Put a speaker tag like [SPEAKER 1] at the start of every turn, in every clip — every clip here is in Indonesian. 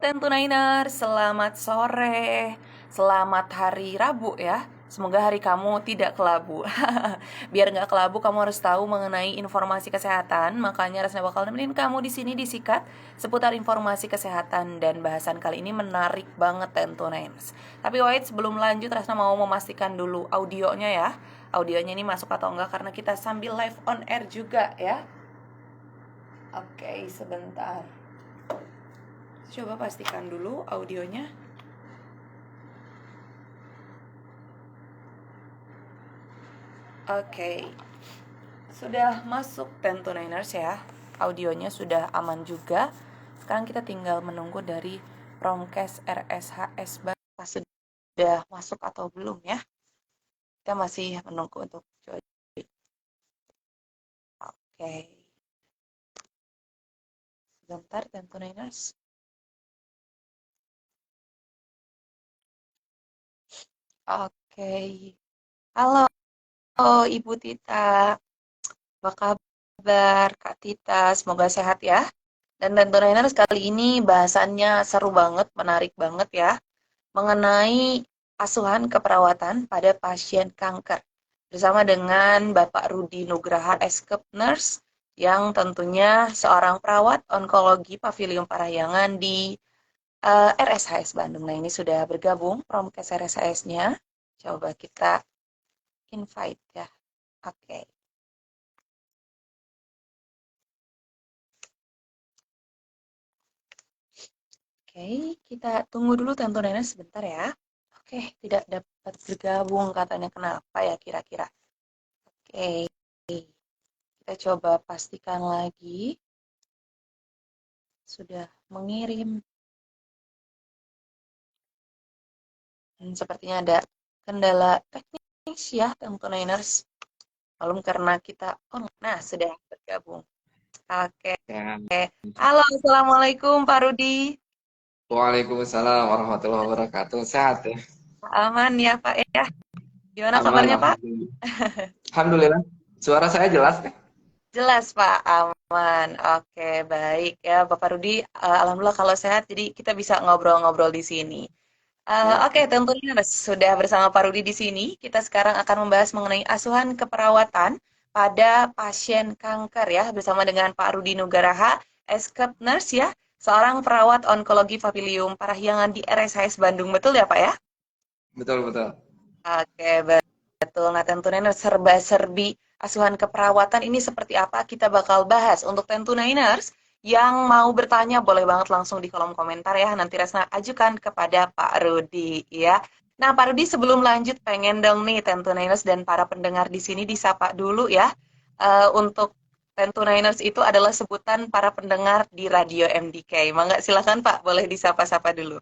[SPEAKER 1] Tentunainer, selamat sore. Selamat hari Rabu ya. Semoga hari kamu tidak kelabu. Biar nggak kelabu, kamu harus tahu mengenai informasi kesehatan. Makanya Resna bakal nemenin kamu di sini disikat seputar informasi kesehatan, dan bahasan kali ini menarik banget Tentunainers. Tapi wait, sebelum lanjut Resna mau memastikan dulu audionya ya. Audionya ini masuk atau enggak, karena kita sambil live on air juga ya. Oke, sebentar. Coba pastikan dulu audionya. Oke, sudah masuk Tentunainers ya. Audionya sudah aman juga. Sekarang kita tinggal menunggu dari Promkes RSHS sudah masuk atau belum ya. Kita masih menunggu untuk join. Oke, sebentar Tentunainers. Oke, halo Ibu Tita, apa kabar Kak Tita? Semoga sehat ya. Dan Tentunainers, kali ini bahasannya seru banget, menarik banget ya, mengenai asuhan keperawatan pada pasien kanker. Bersama dengan Bapak Rudi Nugraha, Eskep Nurse, yang tentunya seorang perawat onkologi Pavilion Parahyangan di RSHS Bandung. Nah, ini sudah bergabung Promkes RSHS-nya. Coba kita invite ya. Oke. Oke, kita tunggu dulu Tentunainers sebentar ya. Oke, tidak dapat bergabung katanya, kenapa ya kira-kira? Oke, kita coba pastikan lagi. Sudah mengirim. Sepertinya ada kendala teknis ya Tentunainers. Malum karena kita nah sudah bergabung. Oke.
[SPEAKER 2] Ya.
[SPEAKER 1] Halo, Assalamualaikum Pak Rudi.
[SPEAKER 2] Waalaikumsalam warahmatullahi wabarakatuh. Sehat ya?
[SPEAKER 1] Aman ya Pak ya? Gimana
[SPEAKER 2] Aman,
[SPEAKER 1] kabarnya Pak?
[SPEAKER 2] alhamdulillah. Alhamdulillah. Suara saya jelas kan?
[SPEAKER 1] Jelas Pak, aman. Oke, baik ya Bapak Rudi. Alhamdulillah kalau sehat, jadi kita bisa ngobrol-ngobrol di sini.
[SPEAKER 2] Ya.
[SPEAKER 1] Oke, tentunya sudah bersama Pak Rudi di sini. Kita sekarang akan membahas mengenai asuhan keperawatan pada pasien kanker ya, bersama dengan Pak Rudi Nugraha, Eskep Nurse ya, seorang perawat onkologi Pavilion Parahyangan di RSHS Bandung. Betul ya Pak ya?
[SPEAKER 2] Betul, betul.
[SPEAKER 1] Oke, betul. Nah, tentunya serba-serbi asuhan keperawatan ini seperti apa kita bakal bahas. Untuk Tentunainers yang mau bertanya boleh banget langsung di kolom komentar ya. Nanti Resna ajukan kepada Pak Rudi ya. Nah, Pak Rudi, sebelum lanjut pengen dong nih Tentunainers dan para pendengar di sini disapa dulu ya. Untuk Tentunainers itu adalah sebutan para pendengar di Radio MDK. Mangga silakan Pak, boleh disapa-sapa dulu.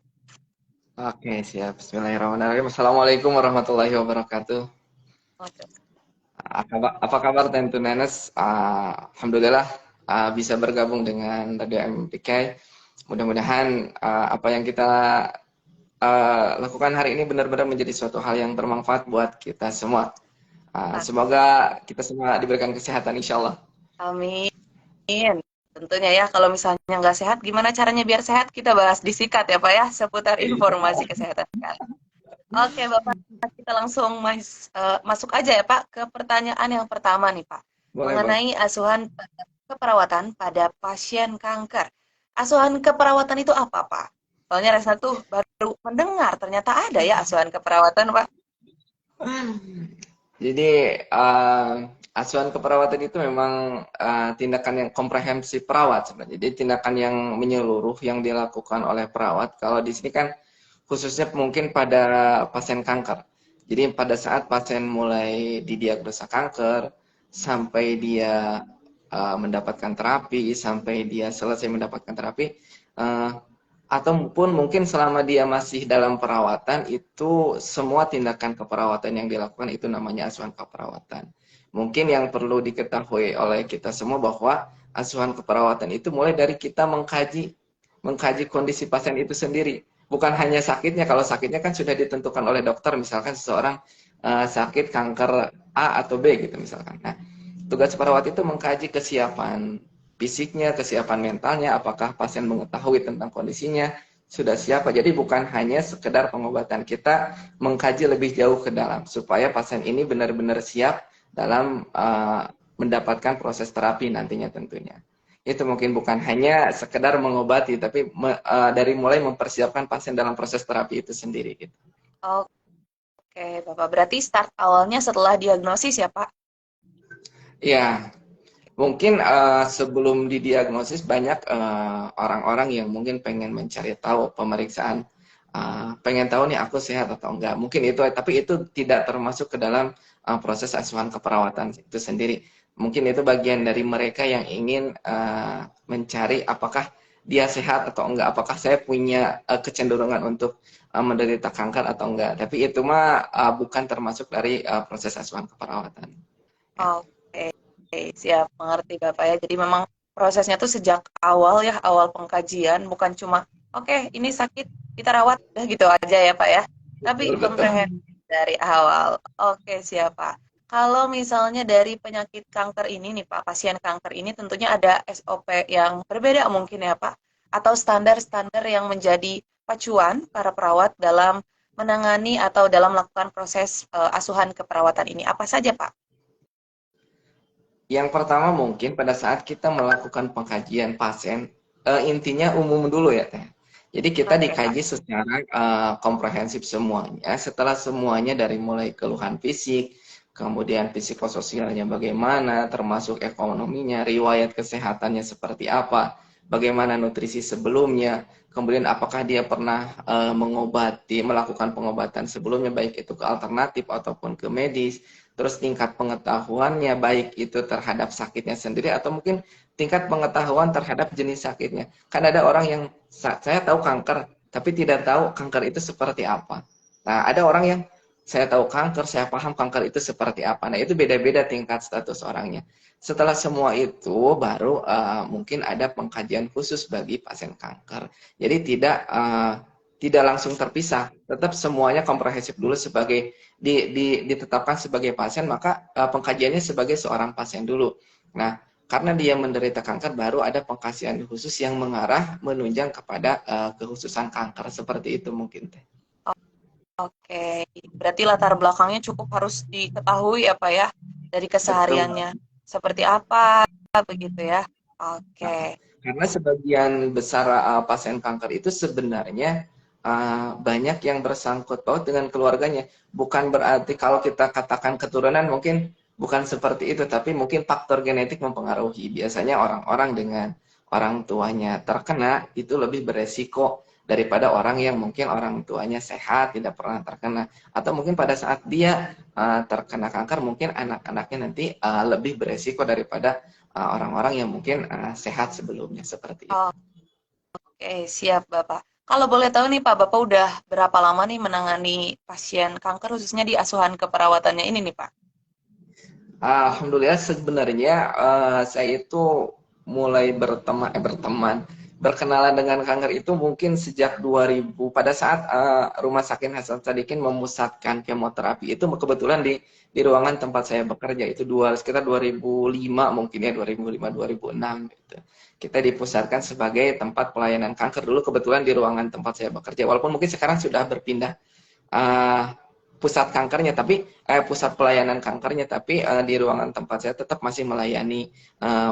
[SPEAKER 2] Oke, siap. Bismillahirrahmanirrahim. Assalamualaikum warahmatullahi wabarakatuh.
[SPEAKER 1] Oke.
[SPEAKER 2] Apa kabar Tentu Nenes? Alhamdulillah bisa bergabung dengan Radio MPK. Mudah-mudahan apa yang kita lakukan hari ini benar-benar menjadi suatu hal yang bermanfaat buat kita semua. Semoga kita semua diberikan kesehatan, insya Allah.
[SPEAKER 1] Amin. Tentunya ya, kalau misalnya nggak sehat, gimana caranya biar sehat? Kita bahas di sikat ya Pak ya, seputar informasi kesehatan. Oke Bapak, kita langsung masuk aja ya Pak ke pertanyaan yang pertama nih Pak.
[SPEAKER 2] Boleh, boleh.
[SPEAKER 1] Mengenai asuhan keperawatan pada pasien kanker. Asuhan keperawatan itu apa Pak? Soalnya Resna tuh baru mendengar, ternyata ada ya asuhan keperawatan Pak.
[SPEAKER 2] Jadi asuhan keperawatan itu memang tindakan yang komprehensif perawat sebenarnya. Jadi tindakan yang menyeluruh yang dilakukan oleh perawat. Kalau di sini kan khususnya mungkin pada pasien kanker. Jadi pada saat pasien mulai didiagnosa kanker sampai dia mendapatkan terapi, sampai dia selesai mendapatkan terapi, ataupun mungkin selama dia masih dalam perawatan, itu semua tindakan keperawatan yang dilakukan itu namanya asuhan keperawatan. Mungkin yang perlu diketahui oleh kita semua bahwa asuhan keperawatan itu mulai dari kita mengkaji kondisi pasien itu sendiri. Bukan hanya sakitnya, kalau sakitnya kan sudah ditentukan oleh dokter, misalkan seseorang sakit kanker A atau B gitu misalkan. Nah, tugas perawat itu mengkaji kesiapan fisiknya, kesiapan mentalnya, apakah pasien mengetahui tentang kondisinya, sudah siap. Jadi bukan hanya sekedar pengobatan, kita mengkaji lebih jauh ke dalam supaya pasien ini benar-benar siap dalam mendapatkan proses terapi nantinya tentunya. Itu mungkin bukan hanya sekedar mengobati, tapi dari mulai mempersiapkan pasien dalam proses terapi itu sendiri gitu.
[SPEAKER 1] Oke, Bapak. Berarti start awalnya setelah diagnosis ya, Pak?
[SPEAKER 2] Ya, mungkin sebelum didiagnosis banyak orang-orang yang mungkin pengen mencari tahu pemeriksaan, pengen tahu nih aku sehat atau enggak. Mungkin itu, tapi itu tidak termasuk ke dalam proses asuhan keperawatan itu sendiri. Mungkin itu bagian dari mereka yang ingin mencari apakah dia sehat atau enggak, apakah saya punya kecenderungan untuk menderita kanker atau enggak. Tapi itu mah bukan termasuk dari proses asuhan keperawatan. Ya.
[SPEAKER 1] Oke, siap mengerti Bapak ya. Jadi memang prosesnya tuh sejak awal ya, awal pengkajian, bukan cuma oke, ini sakit kita rawat udah gitu aja ya Pak ya. Tapi
[SPEAKER 2] Betul, betul.
[SPEAKER 1] komprehensif dari awal. Oke, siap Pak. Kalau misalnya dari penyakit kanker ini nih Pak, pasien kanker ini tentunya ada SOP yang berbeda mungkin ya Pak, atau standar-standar yang menjadi pacuan para perawat dalam menangani atau dalam melakukan proses asuhan keperawatan ini. Apa saja Pak?
[SPEAKER 2] Yang pertama mungkin pada saat kita melakukan pengkajian pasien, intinya umum dulu ya Teh. Jadi kita
[SPEAKER 1] Oke Pak.
[SPEAKER 2] dikaji secara komprehensif semuanya. Setelah semuanya dari mulai keluhan fisik, kemudian psikososialnya bagaimana, termasuk ekonominya, riwayat kesehatannya seperti apa, bagaimana nutrisi sebelumnya, kemudian apakah dia pernah melakukan pengobatan sebelumnya, baik itu ke alternatif ataupun ke medis, terus tingkat pengetahuannya baik itu terhadap sakitnya sendiri atau mungkin tingkat pengetahuan terhadap jenis sakitnya. Kan ada orang yang saya tahu kanker tapi tidak tahu kanker itu seperti apa. Nah, ada orang yang saya tahu kanker, saya paham kanker itu seperti apa. Nah, itu beda-beda tingkat status orangnya. Setelah semua itu baru mungkin ada pengkajian khusus bagi pasien kanker. Jadi tidak langsung terpisah, tetap semuanya komprehensif dulu sebagai ditetapkan sebagai pasien, maka pengkajiannya sebagai seorang pasien dulu. Nah, karena dia menderita kanker, baru ada pengkajian khusus yang mengarah menunjang kepada kehususan kanker seperti itu mungkin teh.
[SPEAKER 1] Oke, berarti latar belakangnya cukup harus diketahui ya Pak ya, dari
[SPEAKER 2] Betul.
[SPEAKER 1] kesehariannya seperti apa begitu ya.
[SPEAKER 2] Nah,
[SPEAKER 1] Oke,
[SPEAKER 2] karena sebagian besar pasien kanker itu sebenarnya banyak yang bersangkut paut dengan keluarganya. Bukan berarti kalau kita katakan keturunan mungkin bukan seperti itu, tapi mungkin faktor genetik mempengaruhi. Biasanya orang-orang dengan orang tuanya terkena itu lebih beresiko daripada orang yang mungkin orang tuanya sehat, tidak pernah terkena. Atau mungkin pada saat dia terkena kanker, mungkin anak-anaknya nanti lebih beresiko daripada orang-orang yang mungkin sehat sebelumnya seperti itu.
[SPEAKER 1] oke, siap Bapak. Kalau boleh tahu nih Pak, Bapak udah berapa lama nih menangani pasien kanker khususnya di asuhan keperawatannya ini nih Pak?
[SPEAKER 2] Alhamdulillah sebenarnya saya itu mulai berkenalan dengan kanker itu mungkin sejak 2000 pada saat Rumah Sakit Hasan Sadikin memusatkan kemoterapi itu kebetulan di ruangan tempat saya bekerja itu sekitar 2005 mungkin ya 2005 2006 gitu. Kita dipusatkan sebagai tempat pelayanan kanker dulu kebetulan di ruangan tempat saya bekerja walaupun mungkin sekarang sudah berpindah uh, pusat kankernya tapi pusat pelayanan kankernya tapi di ruangan tempat saya tetap masih melayani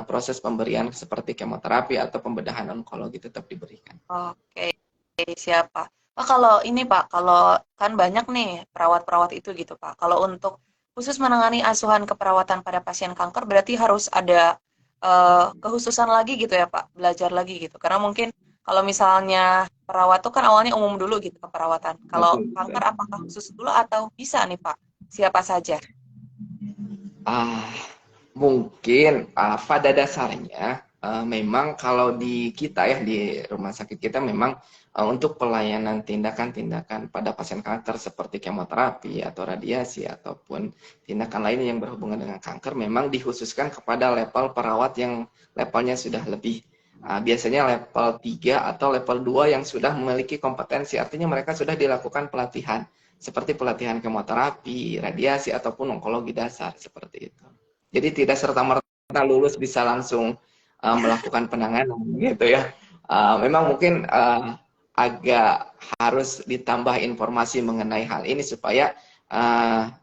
[SPEAKER 2] proses pemberian seperti kemoterapi atau pembedahan onkologi tetap diberikan.
[SPEAKER 1] Oke, siap Pak. Pak, kalau ini Pak, kalau kan banyak nih perawat-perawat itu gitu Pak. Kalau untuk khusus menangani asuhan keperawatan pada pasien kanker berarti harus ada kehususan lagi gitu ya Pak, belajar lagi gitu. Karena mungkin kalau misalnya perawat tuh kan awalnya umum dulu gitu keperawatan. Kalau
[SPEAKER 2] Betul, betul.
[SPEAKER 1] kanker apakah khusus dulu atau bisa nih Pak? Siapa saja?
[SPEAKER 2] Ah, mungkin pada dasarnya memang kalau di kita ya di rumah sakit kita memang untuk pelayanan tindakan-tindakan pada pasien kanker seperti kemoterapi atau radiasi ataupun tindakan lain yang berhubungan dengan kanker memang dikhususkan kepada level perawat yang levelnya sudah lebih biasanya level 3 atau level 2 yang sudah memiliki kompetensi artinya mereka sudah dilakukan pelatihan seperti pelatihan kemoterapi, radiasi ataupun onkologi dasar seperti itu. Jadi tidak serta-merta lulus bisa langsung melakukan penanganan gitu ya. Memang mungkin agak harus ditambah informasi mengenai hal ini supaya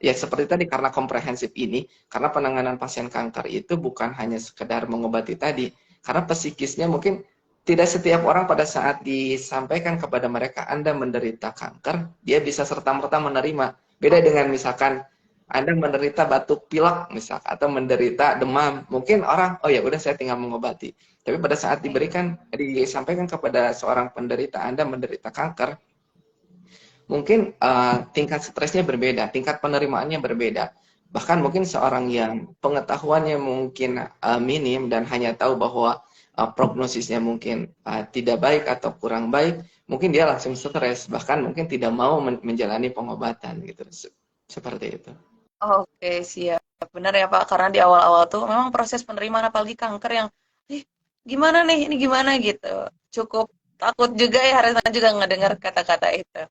[SPEAKER 2] ya seperti tadi, karena komprehensif ini, karena penanganan pasien kanker itu bukan hanya sekedar mengobati tadi, karena psikisnya mungkin tidak setiap orang pada saat disampaikan kepada mereka Anda menderita kanker, dia bisa serta-merta menerima. Beda dengan misalkan Anda menderita batuk pilek misalkan, atau menderita demam, mungkin orang, oh ya udah saya tinggal mengobati. Tapi pada saat disampaikan kepada seorang penderita Anda menderita kanker, mungkin tingkat stresnya berbeda, tingkat penerimaannya berbeda. Bahkan mungkin seorang yang pengetahuannya mungkin minim dan hanya tahu bahwa prognosisnya mungkin tidak baik atau kurang baik, mungkin dia langsung stres, bahkan mungkin tidak mau menjalani pengobatan gitu. Seperti itu.
[SPEAKER 1] Oke, siap. Benar ya Pak, karena di awal-awal tuh memang proses penerimaan apalagi kanker yang, ih, gimana nih, ini gimana gitu. Cukup takut juga ya, Harisma juga ngedengar kata-kata itu.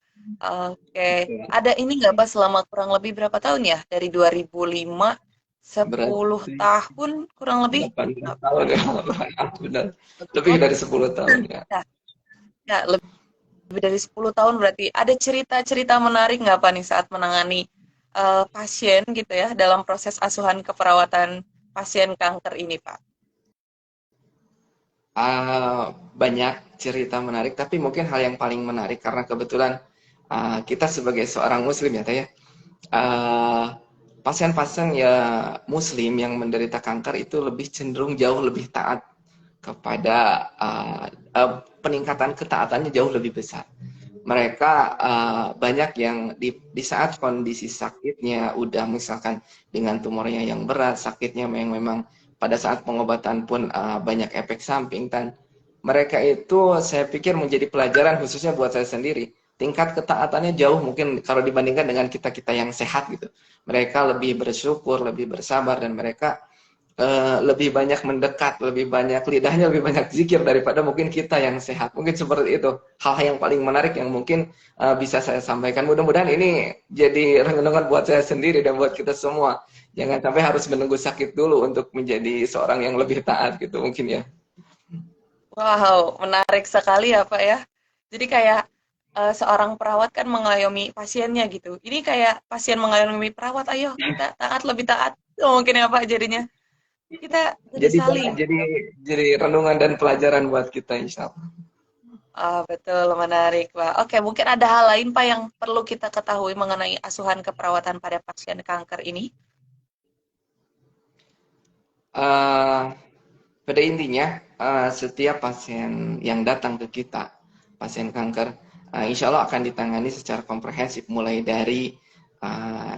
[SPEAKER 1] Oke, ada ini nggak Pak selama kurang lebih berapa tahun ya? Dari 2005, 10
[SPEAKER 2] Berarti
[SPEAKER 1] tahun kurang lebih?
[SPEAKER 2] 18 tahun ya, benar. Lebih
[SPEAKER 1] Oh,
[SPEAKER 2] dari 10 tahun ya.
[SPEAKER 1] ya, ya, lebih dari 10 tahun berarti. Ada cerita-cerita menarik nggak Pak nih saat menangani pasien gitu ya dalam proses asuhan keperawatan pasien kanker ini Pak?
[SPEAKER 2] Banyak cerita menarik, tapi mungkin hal yang paling menarik karena kebetulan kita sebagai seorang muslim ya Teh ya, pasien-pasien ya muslim yang menderita kanker itu lebih cenderung jauh lebih taat kepada peningkatan ketaatannya jauh lebih besar. Mereka banyak yang di saat kondisi sakitnya udah misalkan dengan tumornya yang berat, sakitnya yang memang pada saat pengobatan pun banyak efek samping, dan mereka itu saya pikir menjadi pelajaran khususnya buat saya sendiri. Tingkat ketaatannya jauh mungkin kalau dibandingkan dengan kita-kita yang sehat gitu. Mereka lebih bersyukur, lebih bersabar, dan mereka lebih banyak mendekat, lebih banyak lidahnya, lebih banyak zikir daripada mungkin kita yang sehat. Mungkin seperti itu. Hal yang paling menarik yang mungkin bisa saya sampaikan. Mudah-mudahan ini jadi renungan buat saya sendiri dan buat kita semua. Jangan sampai harus menunggu sakit dulu untuk menjadi seorang yang lebih taat gitu mungkin ya.
[SPEAKER 1] Wow, menarik sekali ya Pak ya. Jadi kayak seorang perawat kan mengayomi pasiennya gitu. Ini kayak pasien mengayomi perawat, ayo kita taat lebih taat. Oh, mungkin ya Pak jadinya. Jadi
[SPEAKER 2] Jadi
[SPEAKER 1] saling.
[SPEAKER 2] jadi renungan dan pelajaran buat kita insya Allah.
[SPEAKER 1] Ah, betul, menarik Pak. Oke, mungkin ada hal lain Pak yang perlu kita ketahui mengenai asuhan keperawatan pada pasien kanker ini.
[SPEAKER 2] Eh, Pada intinya, setiap pasien yang datang ke kita, pasien kanker, insya Allah akan ditangani secara komprehensif, mulai dari uh,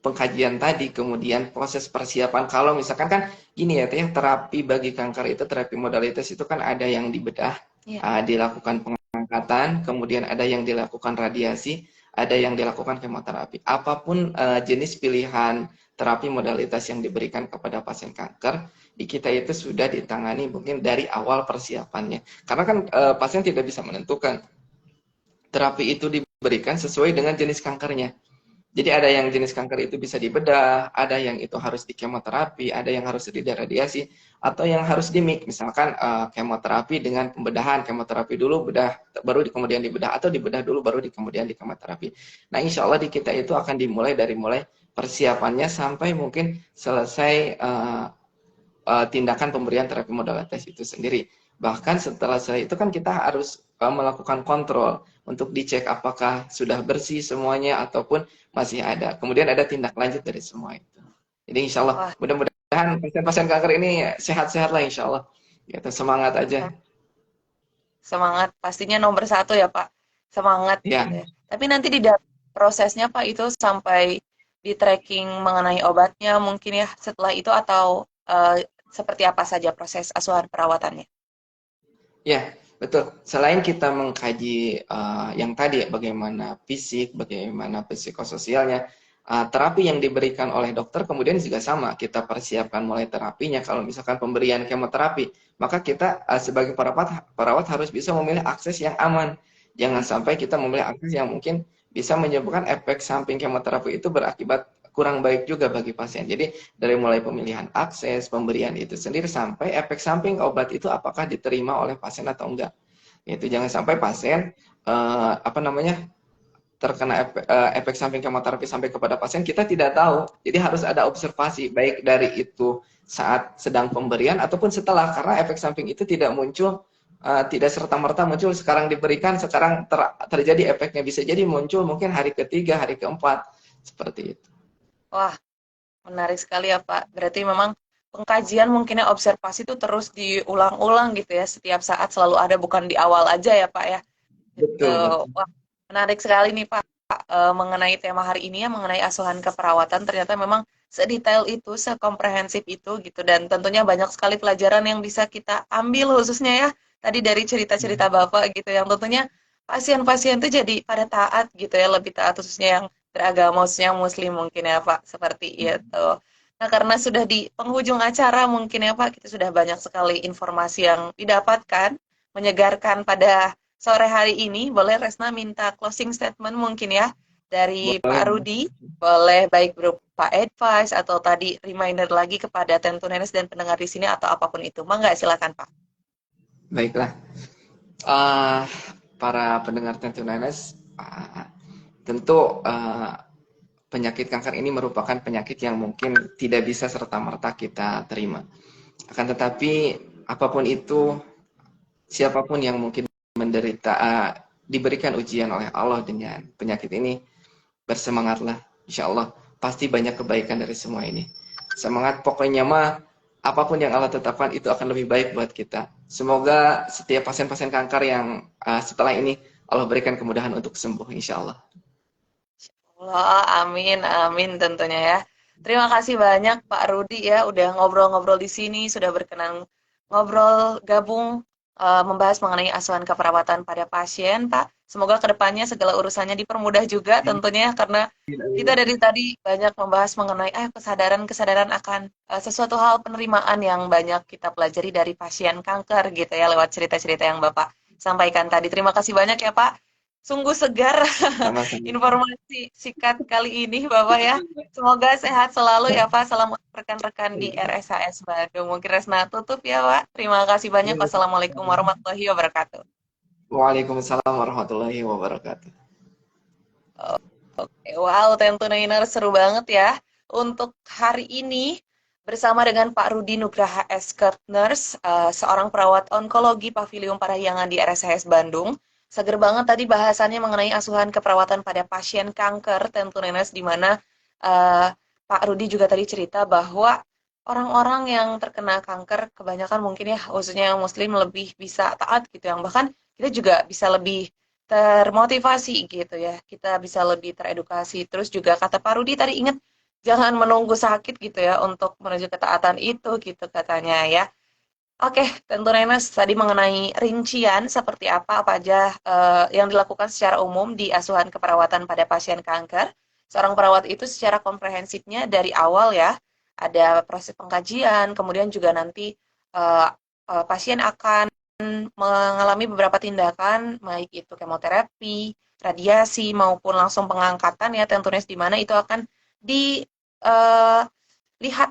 [SPEAKER 2] pengkajian tadi, kemudian proses persiapan. Kalau misalkan kan gini ya, Teh, terapi bagi kanker itu, terapi modalitas itu kan ada yang dibedah,
[SPEAKER 1] Iya.
[SPEAKER 2] dilakukan pengangkatan, kemudian ada yang dilakukan radiasi, ada yang dilakukan kemoterapi. Apapun jenis pilihan terapi modalitas yang diberikan kepada pasien kanker, di kita itu sudah ditangani mungkin dari awal persiapannya. Karena kan pasien tidak bisa menentukan terapi itu diberikan sesuai dengan jenis kankernya. Jadi ada yang jenis kanker itu bisa dibedah, ada yang itu harus di kemoterapi, ada yang harus di radiasi, atau yang harus di mix. Misalkan kemoterapi dengan pembedahan, kemoterapi dulu bedah, baru kemudian dibedah, atau dibedah dulu baru kemudian di kemoterapi. Nah insya Allah di kita itu akan dimulai dari mulai persiapannya sampai mungkin selesai tindakan pemberian terapi modalitas itu sendiri. Bahkan setelah itu kan kita harus melakukan kontrol untuk dicek apakah sudah bersih semuanya ataupun masih ada. Kemudian ada tindak lanjut dari semua itu. Jadi insya Allah
[SPEAKER 1] Wah,
[SPEAKER 2] mudah-mudahan pasien-pasien kanker ini sehat-sehat lah insya Allah. Gitu, semangat aja.
[SPEAKER 1] semangat pastinya nomor satu ya Pak. Semangat
[SPEAKER 2] Ya,
[SPEAKER 1] gitu ya. Tapi nanti di dalam prosesnya Pak itu sampai di tracking mengenai obatnya mungkin ya setelah itu atau seperti apa saja proses asuhan perawatannya?
[SPEAKER 2] ya, betul. Selain kita mengkaji yang tadi bagaimana fisik, bagaimana psikososialnya, terapi yang diberikan oleh dokter kemudian juga sama. Kita persiapkan mulai terapinya. Kalau misalkan pemberian kemoterapi, maka kita sebagai perawat harus bisa memilih akses yang aman. Jangan sampai kita memilih akses yang mungkin bisa menyebabkan efek samping kemoterapi itu berakibat kurang baik juga bagi pasien. Jadi dari mulai pemilihan akses, pemberian itu sendiri sampai efek samping obat itu apakah diterima oleh pasien atau enggak. Itu jangan sampai pasien apa namanya, terkena efek samping kemoterapi sampai kepada pasien, kita tidak tahu. Jadi harus ada observasi, baik dari itu saat sedang pemberian ataupun setelah, karena efek samping itu tidak muncul, tidak serta-merta muncul sekarang diberikan, sekarang terjadi efeknya. Bisa jadi muncul mungkin hari ketiga, hari keempat, seperti itu.
[SPEAKER 1] Wah, menarik sekali ya Pak. Berarti memang pengkajian mungkinnya observasi itu terus diulang-ulang gitu ya. Setiap saat selalu ada, bukan di awal aja ya Pak ya. Gitu.
[SPEAKER 2] Betul, betul.
[SPEAKER 1] Wah, menarik sekali nih Pak. Mengenai tema hari ini ya, mengenai asuhan keperawatan, ternyata memang sedetail itu, sekomprehensif itu gitu. Dan tentunya banyak sekali pelajaran yang bisa kita ambil khususnya ya. Tadi dari cerita-cerita Bapak gitu, yang tentunya pasien-pasien itu jadi pada taat gitu ya, lebih taat khususnya yang beragama, khususnya muslim mungkin ya Pak, seperti itu. Nah, karena sudah di penghujung acara mungkin ya Pak, kita sudah banyak sekali informasi yang didapatkan, menyegarkan pada sore hari ini. Boleh Resna minta closing statement mungkin ya dari Pak
[SPEAKER 2] Boleh.
[SPEAKER 1] Rudi, boleh baik berupa advice atau tadi reminder lagi kepada Tentunenes dan pendengar di sini atau apapun itu. Mangga silakan Pak.
[SPEAKER 2] Baiklah. Eh, para pendengar Tentunanas, tentu penyakit kanker ini merupakan penyakit yang mungkin tidak bisa serta-merta kita terima. Akan tetapi, apapun itu, siapapun yang mungkin menderita, diberikan ujian oleh Allah dengan penyakit ini, bersemangatlah. Insya Allah, pasti banyak kebaikan dari semua ini. Semangat, pokoknya mah, apapun yang Allah tetapkan itu akan lebih baik buat kita. Semoga setiap pasien-pasien kanker yang setelah ini Allah berikan kemudahan untuk sembuh, insya Allah.
[SPEAKER 1] Allah, amin, amin tentunya ya. Terima kasih banyak Pak Rudi ya, udah ngobrol-ngobrol di sini, sudah berkenan ngobrol gabung membahas mengenai asuhan keperawatan pada pasien, Pak. Semoga kedepannya segala urusannya dipermudah juga tentunya, karena kita dari tadi banyak membahas mengenai kesadaran-kesadaran akan sesuatu hal penerimaan yang banyak kita pelajari dari pasien kanker gitu ya, lewat cerita-cerita yang Bapak sampaikan tadi. Terima kasih banyak ya Pak. Sungguh segar
[SPEAKER 2] Sama-sama.
[SPEAKER 1] informasi sikat kali ini Bapak ya. Semoga sehat selalu ya Pak. Salam untuk rekan-rekan di RSHS Bandung. Mungkin Resna tutup ya Pak. Terima kasih banyak. Wassalamualaikum warahmatullahi wabarakatuh.
[SPEAKER 2] Waalaikumsalam warahmatullahi wabarakatuh.
[SPEAKER 1] Oke, wow, tentunya seru banget ya. Untuk hari ini bersama dengan Pak Rudi Nugraha S. Nurse, seorang perawat onkologi Pavilion Parahyangan di RSHS Bandung. Seger banget tadi bahasannya mengenai asuhan keperawatan pada pasien kanker, tentunya di mana eh, Pak Rudi juga tadi cerita bahwa orang-orang yang terkena kanker kebanyakan mungkin ya, khususnya yang muslim lebih bisa taat gitu, yang bahkan kita juga bisa lebih termotivasi gitu ya. Kita bisa lebih teredukasi. Terus juga kata Pak Rudi tadi ingat jangan menunggu sakit gitu ya untuk menuju ketaatan itu gitu katanya ya. Oke, tentu Renas tadi mengenai rincian seperti apa aja yang dilakukan secara umum di asuhan keperawatan pada pasien kanker. Seorang perawat itu secara komprehensifnya dari awal ya, ada proses pengkajian, kemudian juga nanti eh, pasien akan mengalami beberapa tindakan, baik itu kemoterapi, radiasi, maupun langsung pengangkatan ya, tentunya di mana itu akan dilihat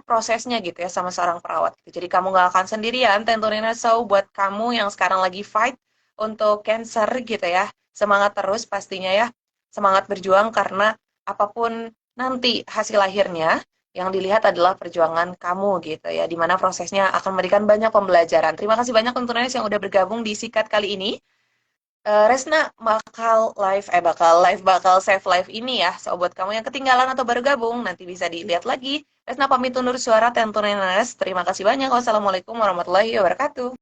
[SPEAKER 1] prosesnya gitu ya sama seorang perawat. Gitu. Jadi kamu nggak akan sendirian, tentunya so buat kamu yang sekarang lagi fight untuk cancer gitu ya, semangat terus pastinya ya, semangat berjuang karena apapun nanti hasil akhirnya, yang dilihat adalah perjuangan kamu gitu ya, dimana prosesnya akan memberikan banyak pembelajaran. Terima kasih banyak tentunya yang udah bergabung di Sikat kali ini. Resna bakal save live ini ya. So buat kamu yang ketinggalan atau baru gabung, nanti bisa dilihat lagi. Resna pamit undur suara tentunya. Terima kasih banyak. Wassalamualaikum warahmatullahi wabarakatuh.